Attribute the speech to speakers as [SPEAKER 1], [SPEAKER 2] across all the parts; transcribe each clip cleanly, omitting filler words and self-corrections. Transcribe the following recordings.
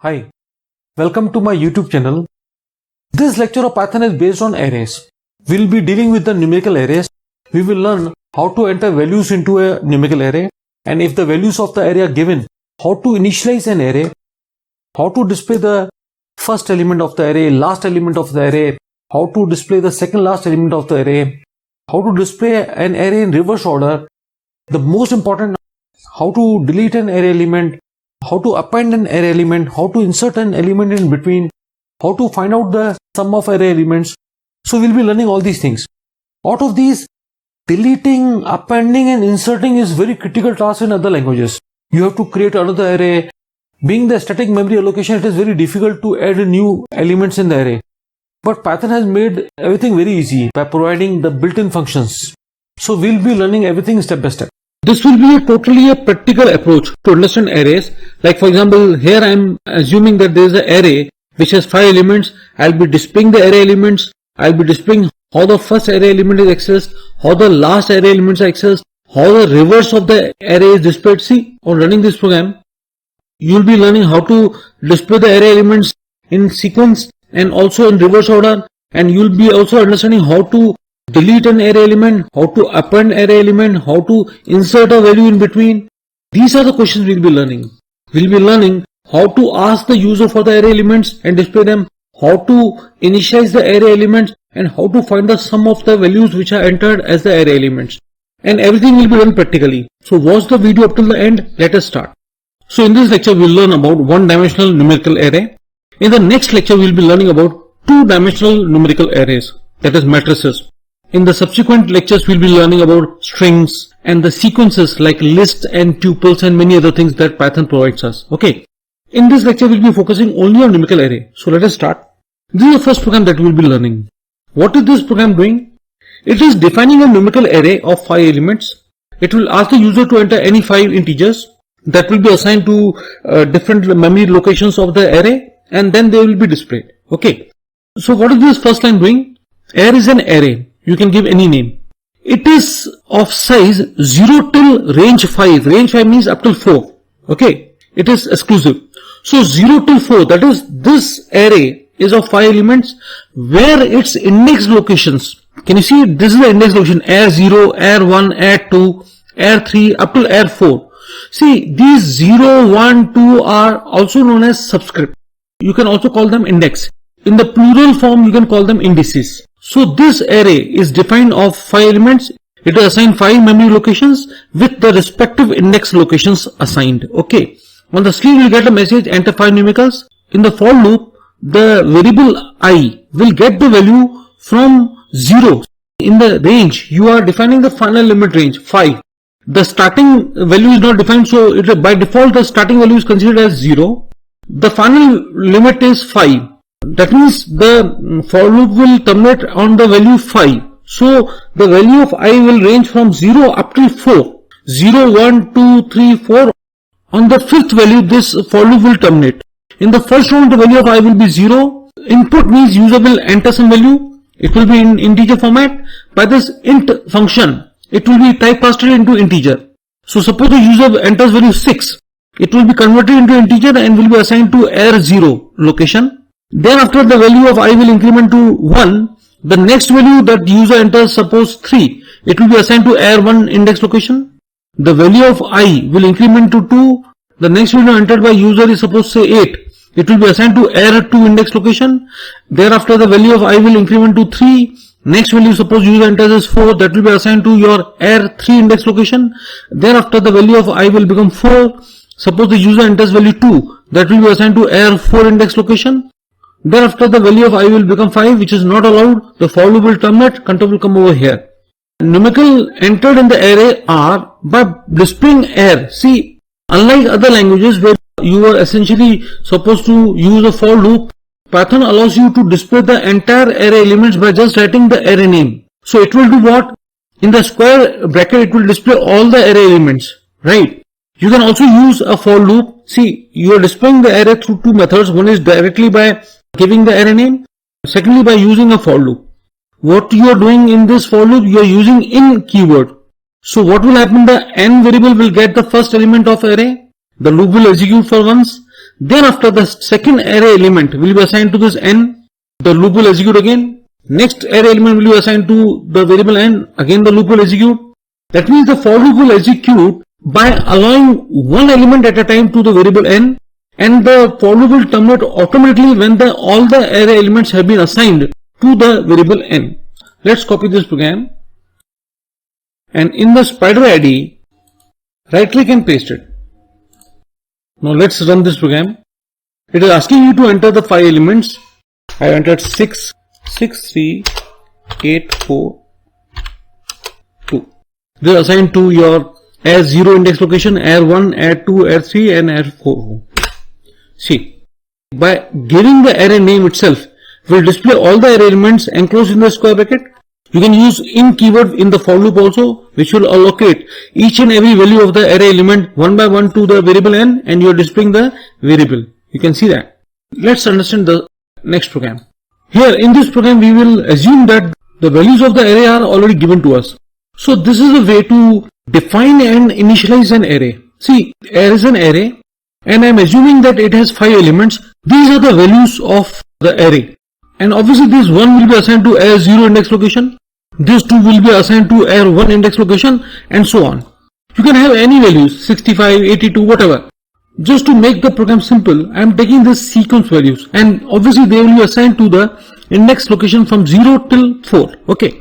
[SPEAKER 1] Hi, welcome to my YouTube channel. This lecture of Python is based on arrays. We'll be dealing with the numerical arrays. We will learn how to enter values into a numerical array, and if the values of the array are given, how to initialize an array, how to display the first element of the array, last element of the array, how to display the second last element of the array, how to display an array in reverse order. The most important, how to delete an array element, how to append an array element, how to insert an element in between, how to find out the sum of array elements. So we'll be learning all these things. Out of these, deleting, appending and inserting is very critical task in other languages. You have to create another array. Being the static memory allocation, it is very difficult to add new elements in the array. But Python has made everything very easy by providing the built-in functions. So we'll be learning everything step by step. This will be totally a practical approach to understand arrays. Like for example, here I am assuming that there is an array which has 5 elements. I'll be displaying the array elements. I'll be displaying how the first array element is accessed, how the last array elements are accessed, how the reverse of the array is displayed. See, on running this program, you'll be learning how to display the array elements in sequence and also in reverse order, and you'll be also understanding how to delete an array element, how to append array element, how to insert a value in between. These are the questions we'll be learning. We'll be learning how to ask the user for the array elements and display them, how to initialize the array elements, and how to find the sum of the values which are entered as the array elements. And everything will be done practically. So watch the video up till the end. Let us start. So in this lecture we'll learn about one-dimensional numerical array. In the next lecture we'll be learning about two-dimensional numerical arrays, that is matrices. In the subsequent lectures, we'll be learning about strings and the sequences like lists and tuples and many other things that Python provides us. Okay. In this lecture, we'll be focusing only on numerical array. So let us start. This is the first program that we'll be learning. What is this program doing? It is defining a numerical array of 5 elements. It will ask the user to enter any 5 integers that will be assigned to different memory locations of the array, and then they will be displayed. Okay. So what is this first line doing? Array is an array. You can give any name. It is of size 0 till range 5. Range 5 means up till 4. Okay. It is exclusive. So 0 till 4, that is, this array is of 5 elements where its index locations. Can you see? This is the index location. AR0, AR1, AR2, AR3 up till AR4. See, these 0, 1, 2 are also known as subscript. You can also call them index. In the plural form, you can call them indices. So this array is defined of 5 elements. It is assigned 5 memory locations with the respective index locations assigned. Okay. On the screen you will get a message, enter 5 numericals. In the for loop, the variable I will get the value from 0. In the range, you are defining the final limit range 5. The starting value is not defined, so by default the starting value is considered as 0. The final limit is 5. That means the for loop will terminate on the value 5. So the value of I will range from 0 up till 4. 0, 1, 2, 3, 4. On the 5th value, this for loop will terminate. In the first round, the value of I will be 0. Input means user will enter some value. It will be in integer format. By this int function, it will be typecasted into integer. So suppose the user enters value 6. It will be converted into integer and will be assigned to AR0 location. Then after the value of I will increment to 1, the next value that user enters, suppose 3, it will be assigned to AR1 index location. The value of I will increment to 2, the next value entered by user is suppose say 8, it will be assigned to AR2 index location. Thereafter the value of I will increment to 3, next value suppose user enters as 4, that will be assigned to your AR3 index location. Thereafter the value of I will become 4, suppose the user enters value 2, that will be assigned to AR4 index location. Thereafter the value of I will become 5, which is not allowed. The for loop will terminate, control will come over here. Numerical entered in the array are by displaying air. See, unlike other languages where you are essentially supposed to use a for loop, Python allows you to display the entire array elements by just writing the array name. So it will do what? In the square bracket it will display all the array elements, right? You can also use a for loop. See, you are displaying the array through 2 methods. One is directly by giving the array name. Secondly, by using a for loop. What you are doing in this for loop, you are using in keyword. So what will happen? The n variable will get the first element of array. The loop will execute for once.
[SPEAKER 2] Then after the second array element will be assigned to this n, the loop will execute again. Next array element will be assigned to the variable n, again the loop will execute. That means the for loop will execute by allowing one element at a time to the variable n, and the for loop will terminate automatically when all the array elements have been assigned to the variable n. Let's copy this program, and in the spider ID, right click and paste it. Now let's run this program. It is asking you to enter the 5 elements. I have entered 6, 6, 3, 8, 4, 2. They are assigned to your as 0 index location, air 1, air 2, air 3 and air 4. See, by giving the array name itself, will display all the array elements enclosed in the square bracket. You can use in keyword in the for loop also, which will allocate each and every value of the array element one by one to the variable n, and you are displaying the variable. You can see that. Let's understand the next program. Here in this program we will assume that the values of the array are already given to us. So this is a way to define and initialize an array. See, there is an array and I am assuming that it has 5 elements. These are the values of the array, and obviously this 1 will be assigned to air 0 index location, this 2 will be assigned to air 1 index location, and so on. You can have any values, 65, 82, whatever. Just to make the program simple, I am taking this sequence values, and obviously they will be assigned to the index location from 0 till 4. Okay.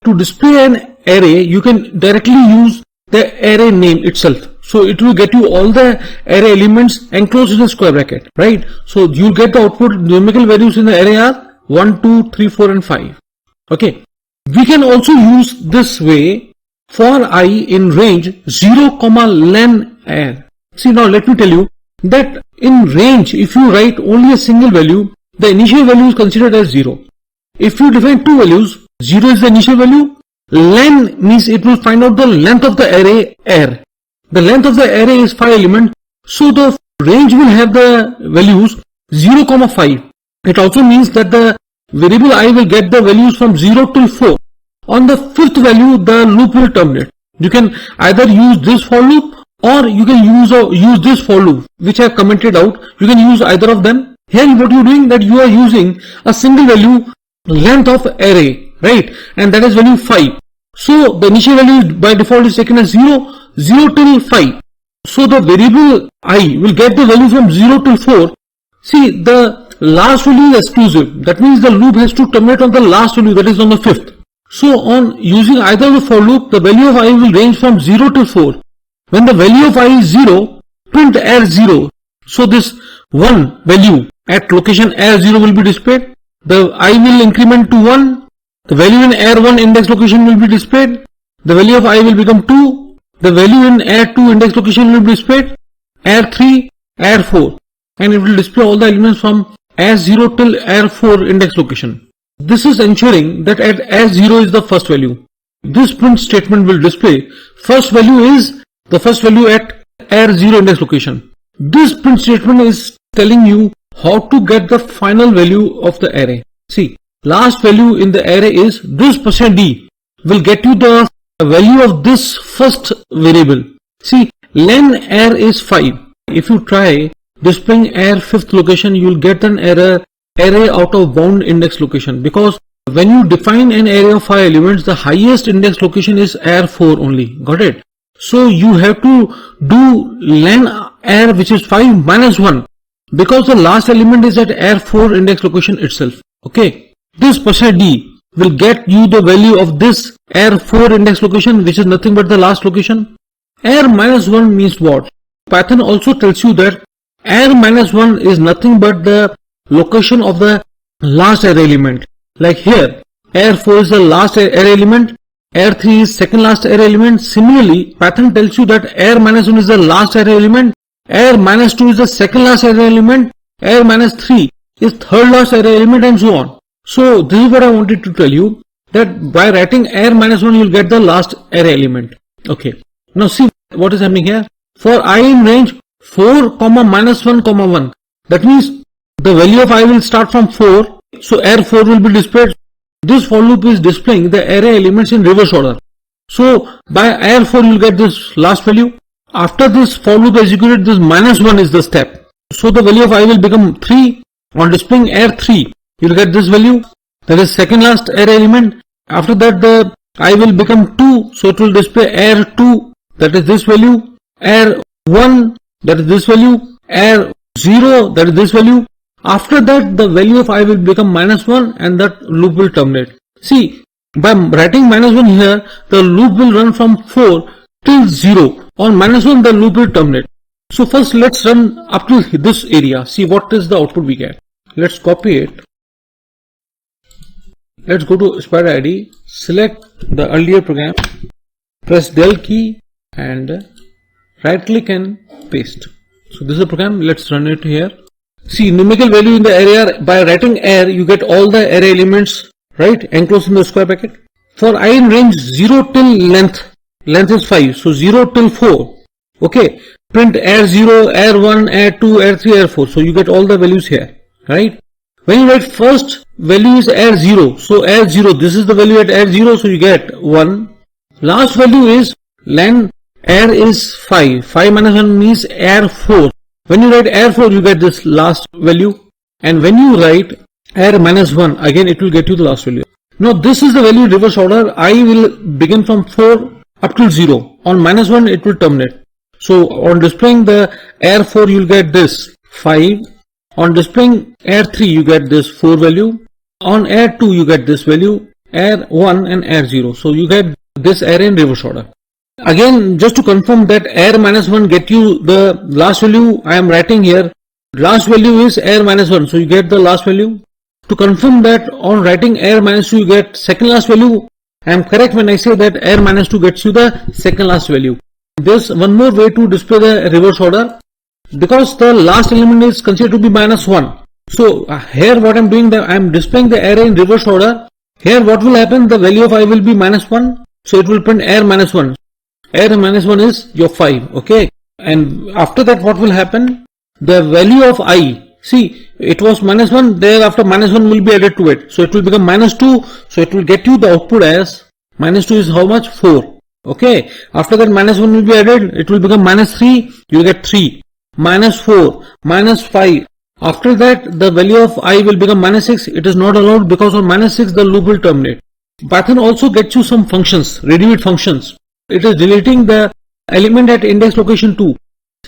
[SPEAKER 2] To display an array, you can directly use the array name itself. So it will get you all the array elements enclosed in a square bracket, right? So you'll get the output numerical values in the array are 1, 2, 3, 4 and 5. Okay. We can also use this way for I in range 0, len air. See, now let me tell you that in range, if you write only a single value, the initial value is considered as 0. If you define two values, 0 is the initial value, len means it will find out the length of the array air. The length of the array is 5 elements, so the range will have the values 0, 5. It also means that the variable I will get the values from 0 till 4. On the 5th value, the loop will terminate. You can either use this for loop or you can use this for loop, which I have commented out. You can use either of them. Here what you are doing, that you are using a single value length of array, right? And that is value 5. So the initial value by default is taken as 0, 0 till 5. So the variable I will get the value from 0 till 4. See, the last value is exclusive. That means the loop has to terminate on the last value, that is on the 5th. So on using either the for loop, the value of I will range from 0 till 4. When the value of I is 0, print air 0. So this 1 value at location air 0 will be displayed. The I will increment to 1. The value in air 1 index location will be displayed. The value of I will become 2. The value in air 2 index location will be displayed. Air 3, air 4. And it will display all the elements from air 0 till air 4 index location. This is ensuring that at air 0 is the first value. This print statement will display first value is the first value at air 0 index location. This print statement is telling you how to get the final value of the array. See, last value in the array is this %d will get you the value of this first variable. See, len air is 5. If you try displaying air 5th location, you will get an error array out of bound index location, because when you define an array of 5 elements, the highest index location is air 4 only. Got it? So you have to do len air, which is 5 minus 1, because the last element is at air 4 index location itself. Okay, this %d will get you the value of this air 4 index location, which is nothing but the last location. Air minus 1 means what? Python also tells you that air minus 1 is nothing but the location of the last array element. Like here, air 4 is the last array element, air 3 is second last array element. Similarly, Python tells you that air minus 1 is the last array element, air minus 2 is the second last array element, air minus 3 is third last array element, and so on. So this is what I wanted to tell you, that by writing air minus 1 you will get the last array element. Okay, now see what is happening here. For I in range 4, minus 1, 1, that means the value of I will start from 4. So air 4 will be displayed. This for loop is displaying the array elements in reverse order. So by air 4 you will get this last value. After this for loop executed, this minus 1 is the step. so the value of I will become 3. On displaying air 3, you will get this value, that is second last array element. After that the I will become 2, so it will display air 2, that is this value, air 1, that is this value, air 0, that is this value. After that the value of I will become -1 and that loop will terminate. See, by writing -1 here, the loop will run from 4 till 0. On -1 the loop will terminate. So first let's run up to this area, see what is the output we get. Let's copy it. Let's go to Spider ID, select the earlier program, press del key and right click and paste. So this is the program, let's run it here. See, numerical value in the array, by writing air you get all the array elements, right, enclosed in the square bracket. For I in range 0 till length is 5, so 0 till 4, okay, print air 0, air 1, air 2, air 3, air 4, so you get all the values here, right. When you write first value is air 0, so air 0, this is the value at air 0, so you get 1. Last value is len air is 5, 5 minus 1 means air 4. When you write air 4, you get this last value, and when you write air -1, again it will get you the last value. Now this is the value in reverse order. I will begin from 4 up till 0. On -1 it will terminate. So on displaying the air 4 you will get this 5. On displaying air 3 you get this 4 value. On air 2 you get this value, air 1 and air 0. So you get this array in reverse order. Again, just to confirm that air -1 get you the last value, I am writing here last value is air -1, so you get the last value. To confirm that on writing air -2 you get second last value, I am correct when I say that air -2 gets you the second last value. There's one more way to display the reverse order, because the last element is considered to be -1. So here what I am doing, I am displaying the array in reverse order. Here what will happen, the value of I will be -1, so it will print air -1. Air -1 is your 5, okay, and after that what will happen, the value of I, see it was -1, thereafter -1 will be added to it, so it will become -2, so it will get you the output as -2 is how much, 4, okay. After that -1 will be added, it will become -3, you will get 3, -4, -5. After that the value of I will become -6, it is not allowed because on -6 the loop will terminate. Python also gets you some functions, ready-made functions. It is deleting the element at index location 2.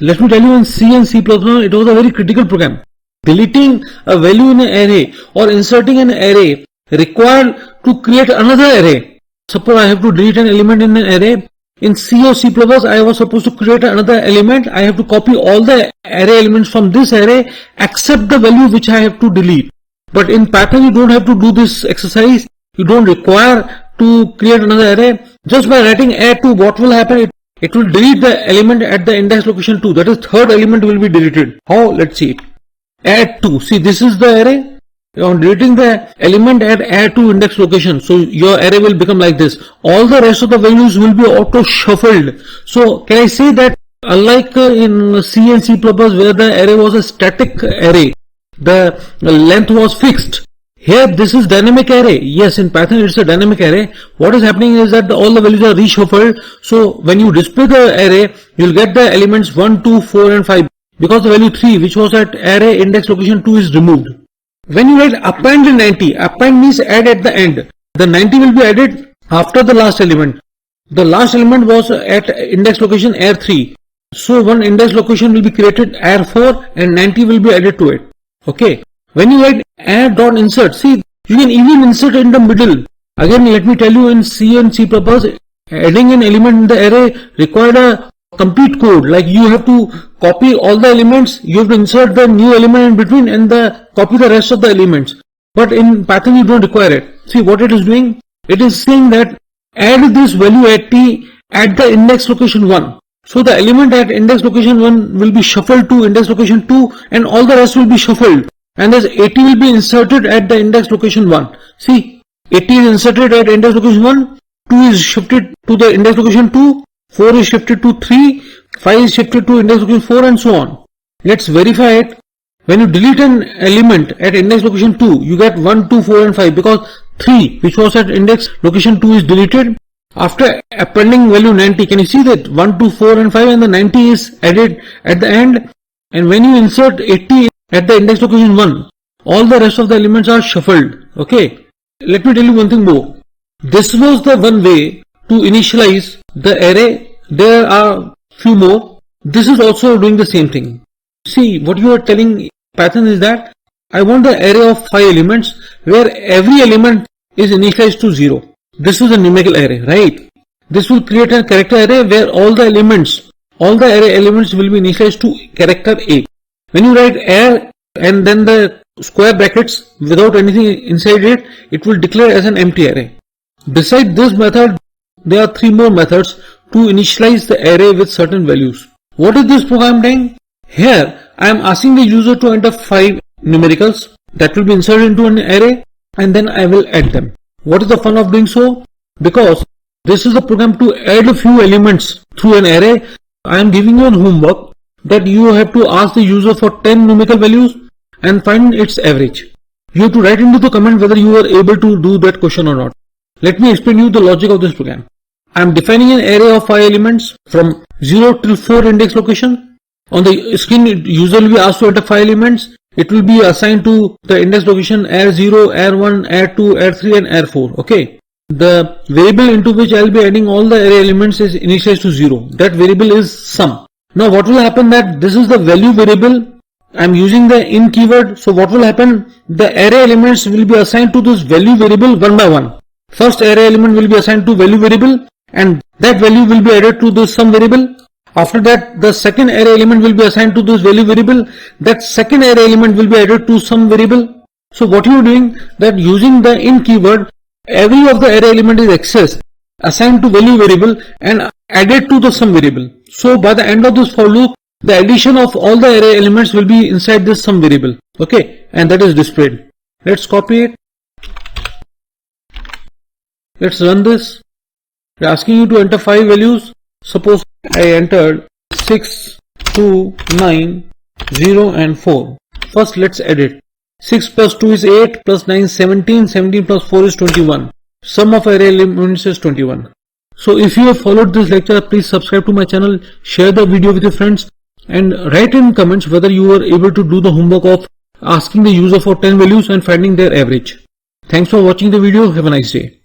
[SPEAKER 2] Let me tell you, in C and C++, it was a very critical program. Deleting a value in an array or inserting an array required to create another array. Suppose I have to delete an element in an array. In C or C++, I was supposed to create another element. I have to copy all the array elements from this array except the value which I have to delete. But in Python, you don't have to do this exercise. You don't require to create another array. Just by writing air2, what will happen? It will delete the element at the index location 2. That is, third element will be deleted. How? Let's see it. Add2. See, this is the array. On deleting the element at add2 index location, so your array will become like this. All the rest of the values will be auto shuffled. So can I say that unlike in C and C++, where the array was a static array, the length was fixed. Here this is dynamic array. Yes, in Python it's a dynamic array. What is happening is that all the values are reshuffled. So when you display the array, you'll get the elements 1, 2, 4 and 5, because the value 3 which was at array index location 2 is removed. When you write append 90, append means add at the end. The 90 will be added after the last element. The last element was at index location air 3. So one index location will be created air 4 and 90 will be added to it. Okay. When you write add.insert, see, you can even insert in the middle. Again, let me tell you, in C and C++, adding an element in the array required a complete code. Like you have to copy all the elements, you have to insert the new element in between and copy the rest of the elements. But in Python, you don't require it. See what it is doing? It is saying that add this value at t at the index location 1. So the element at index location 1 will be shuffled to index location 2 and all the rest will be shuffled. And this 80 will be inserted at the index location 1. See, 80 is inserted at index location 1, 2 is shifted to the index location 2, 4 is shifted to 3, 5 is shifted to index location 4 and so on. Let's verify it. When you delete an element at index location 2, you get 1, 2, 4 and 5 because 3 which was at index location 2 is deleted. After appending value 90, can you see that 1, 2, 4 and 5 and the 90 is added at the end? and when you insert 80 at the index location 1, all the rest of the elements are shuffled. Okay, let me tell you one thing more. This was the one way to initialize the array. There are few more. This is also doing the same thing. See, what you are telling Python is that I want the array of 5 elements where every element is initialized to 0. This is a numerical array, right? This will create a character array where all the array elements will be initialized to character A. When you write air and then the square brackets without anything inside it, it will declare as an empty array. Beside this method, there are 3 more methods to initialize the array with certain values. What is this program doing? Here, I am asking the user to enter 5 numericals that will be inserted into an array, and then I will add them. What is the fun of doing so? Because this is a program to add a few elements through an array. I am giving you a homework that you have to ask the user for 10 numerical values and find its average. You have to write into the comment whether you are able to do that question or not. Let me explain you the logic of this program. I am defining an array of 5 elements from 0 till 4 index location. On the screen, user will be asked to enter 5 elements. It will be assigned to the index location AR0, AR1, AR2, AR3 and AR4. Okay. The variable into which I will be adding all the array elements is initialized to 0. That variable is sum. Now what will happen that this is the value variable. I am using the in keyword. So what will happen? The array elements will be assigned to this value variable one by one. First array element will be assigned to value variable and that value will be added to the sum variable. After that, the second array element will be assigned to this value variable. That second array element will be added to sum variable. So what you are doing that using the in keyword, every of the array element is accessed, assigned to value variable and added to the sum variable. So by the end of this for loop, the addition of all the array elements will be inside this sum variable. Okay, and that is displayed. Let's copy it. Let's run this. We're asking you to enter 5 values. Suppose I entered 6, 2, 9, 0 and 4. First let's edit. 6 plus 2 is 8, plus 9 is 17, 17 plus 4 is 21. Sum of array elements is 21. So if you have followed this lecture, please subscribe to my channel, share the video with your friends and write in comments whether you were able to do the homework of asking the user for 10 values and finding their average. Thanks for watching the video. Have a nice day.